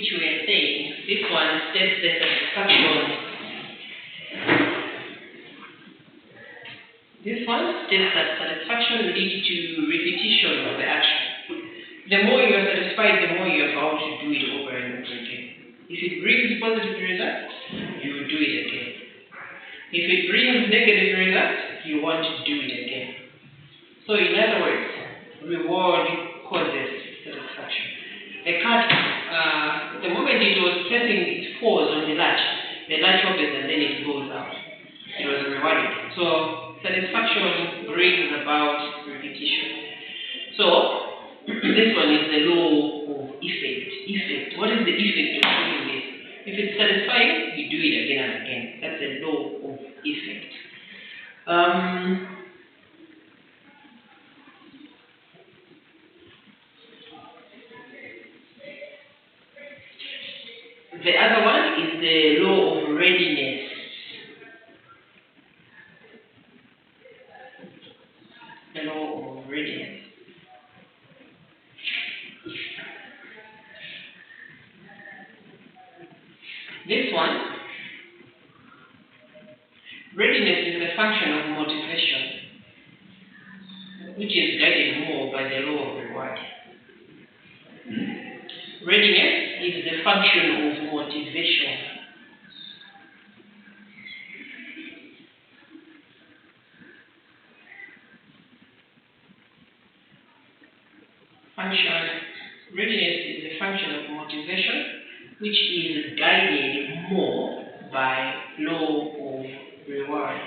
which we are saying, this one states the satisfaction. This one states that satisfaction leads to repetition of the action. The more you are satisfied, the more you are bound to do it over and over again. If it brings positive results, you will do it again. If it brings negative results, you want to do it again. So in other words, reward causes satisfaction. A cat, the moment it was pressing its paws on the latch opens and then it goes out. It was rewarded. So satisfaction brings about repetition. So this one is the law of effect. What is the effect of doing this? If it's satisfying, you do it again and again. That's the law of effect. The other one is the law of readiness. The law of readiness. This one, readiness is a function of motivation, which is guided more by the law of reward. Readiness is the function of motivation. Readiness is the function of motivation, which is guided more by law of reward.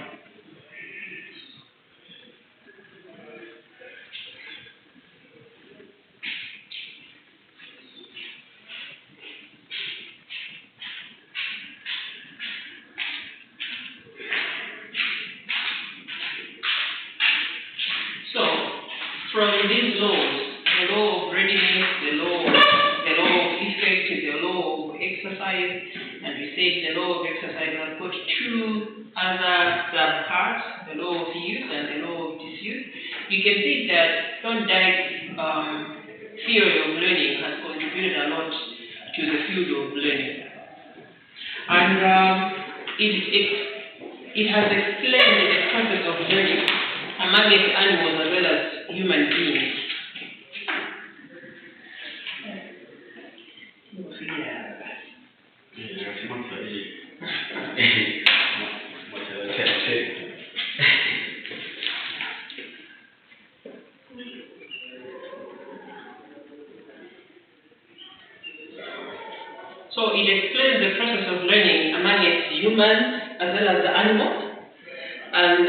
So, from these laws, the law of readiness, the law of effect, the law of exercise, and we said the law of exercise has got two other subparts, the law of use and the law of disuse. You can see that Thorndike's theory of learning has contributed a lot to the field of learning. And it has explained the process of learning among animals as well as human beings. So it explains the process of learning among humans as well as the animals, and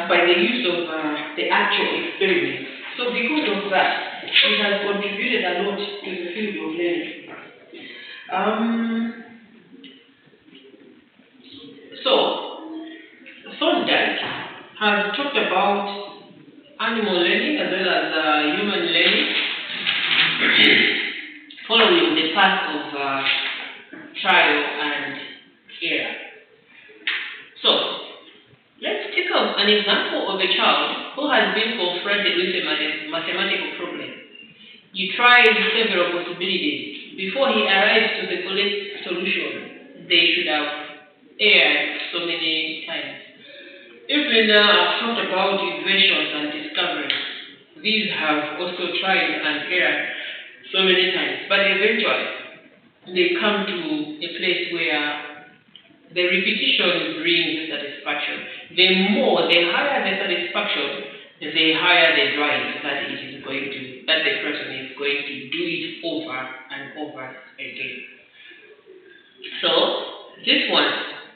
by the use of the actual experiments. So because of that, it has contributed a lot to the field of learning. So Thorndike has talked about animal learning as well as human learning, following the path of trial and error. So, let's take up an example of a child who has been confronted with a mathematical problem. You tried several possibilities. Before he arrives to the correct solution, they should have erred so many times. Even I've talked about inventions and discoveries. These have also tried and erred so many times, but eventually they come to a place where the repetition brings satisfaction. The higher the satisfaction, the higher the drive that the person is going to do it over and over again. So this one,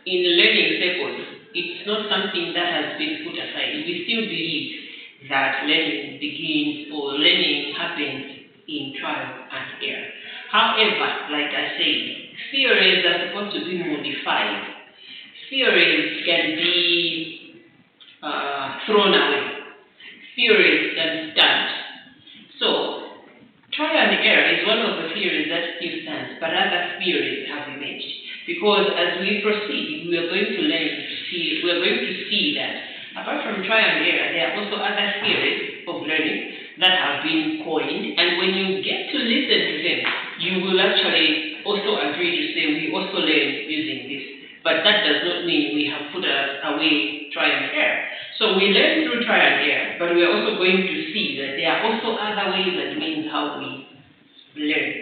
in learning circles, it's not something that has been put aside. We still believe that learning happens in trial and error. However, like I said, theories are supposed to be modified. Theories can be thrown away. Theories can stand. So, trial and error is one of the theories that still stands, but other theories have emerged. Because as we proceed, we are going to see that apart from trial and error, there are also other theories of learning that have been coined, and when you get to listen to them, you will actually also agree to say we also learn using this. But that does not mean we have put away trial and error. So we learn through trial and error, but we are also going to see that there are also other ways and means how we learn.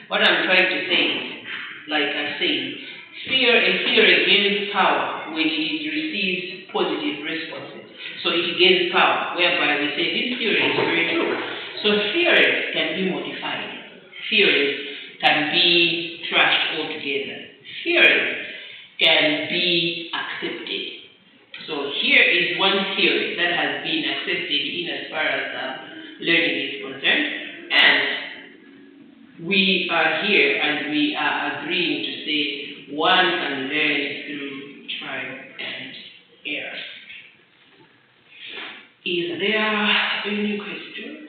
What I'm trying to say is, like I say, a theory gains power when it receives positive responses. So it gains power, whereby we say this theory is very true. So theories can be modified. Theories can be trashed altogether. Theories can be accepted. So here is one theory that has been accepted in as far as learning is concerned, and we are here and we are agreeing to say one can learn through trial and error. Is there any question?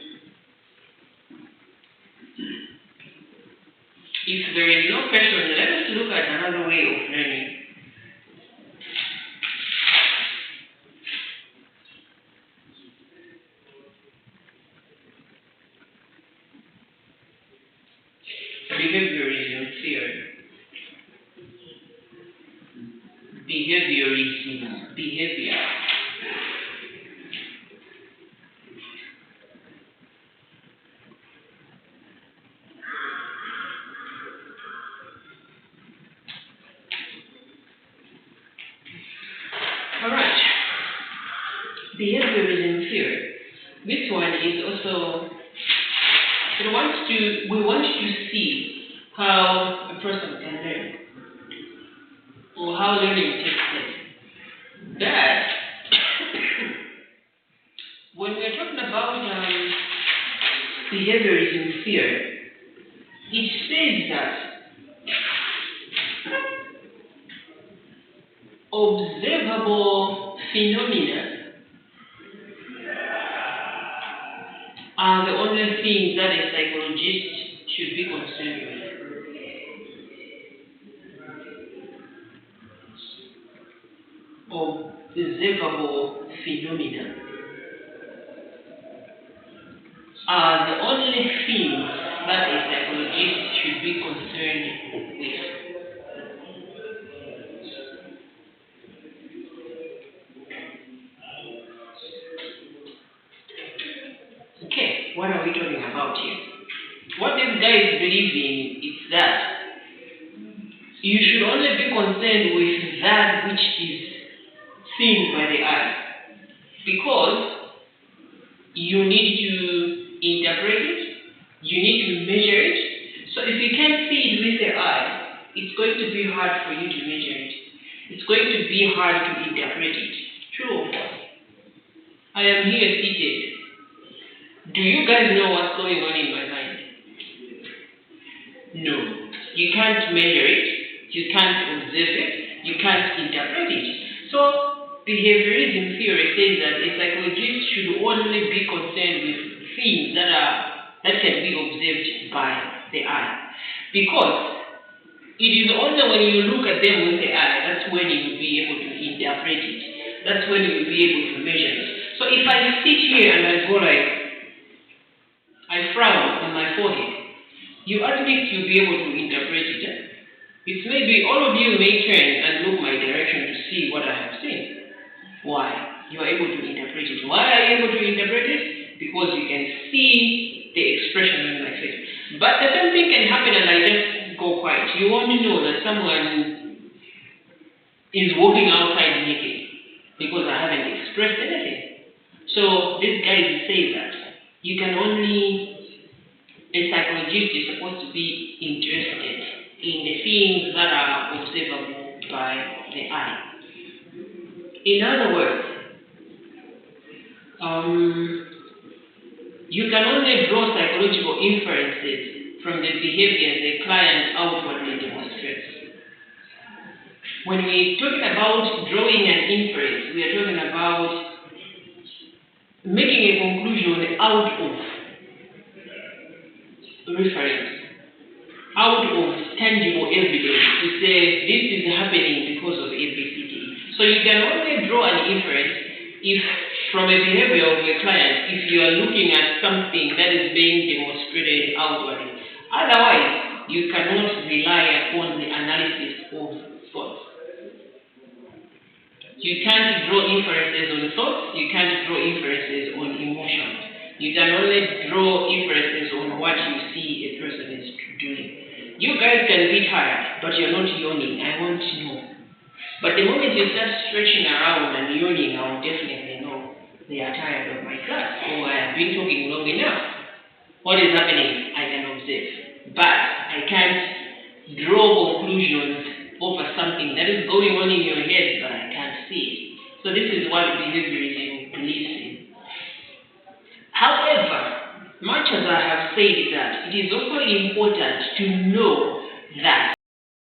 If there is no question, let us look at another way of learning. Behaviorism theory. Behaviorism. Behavior. Alright. Behaviorism theory. This one is also, we want to see how a person can learn, or how learning takes place. But when we're talking about behaviorism theory, it says that observable phenomena are the only things that a psychologist should be concerned with. Observable phenomena are the only things that a psychologist should be concerned with. Okay, what are we talking about here? What these guys believe in is that you should only be concerned with that which is seen by the eye, because you need to interpret it, you need to measure it. So if you can't see it with the eye, it's going to be hard for you to measure it. It's going to be hard to interpret it. True or false? I am here seated. Do you guys know what's going on in my mind? No. You can't measure it, you can't observe it, you can't interpret it. So behaviorism theory says that a psychologist should only be concerned with things that can be observed by the eye. Because it is only when you look at them with the eye, that's when you will be able to interpret it. That's when you will be able to measure it. So if I sit here and I go like, I frown on my forehead, you at least you'll be able to interpret it. It's maybe all of you may turn and look my direction to see what I have seen. Why? You are able to interpret it. Why are you able to interpret it? Because you can see the expression in my face. But the same thing can happen and I just go quiet. You want to know that someone is walking outside naked because I haven't expressed anything. So this guy says that you can only, a psychologist is supposed to be interested in the things that are observable by the eye. In other words, you can only draw psychological inferences from the behavior the client outwardly demonstrates. When we're talking about drawing an inference, we are talking about making a conclusion out of reference, out of tangible evidence to say this is happening because of ABCD. So you can only draw an inference if from a behavior of your client if you are looking at something that is being demonstrated outwardly. Otherwise, you cannot rely upon the analysis of thoughts. You can't draw inferences on thoughts, you can't draw inferences on emotions. You can only draw inferences on what you see a person is doing. You guys can be tired, but you're not yawning. I want to know. But the moment you start stretching around and yawning, I will definitely know they are tired of my class, or I have been talking long enough. What is happening? I can observe. But I can't draw conclusions over something that is going on in your head, but I can't see it. So this is what behaviorism believes in. However, much as I have said that, it is also important to know that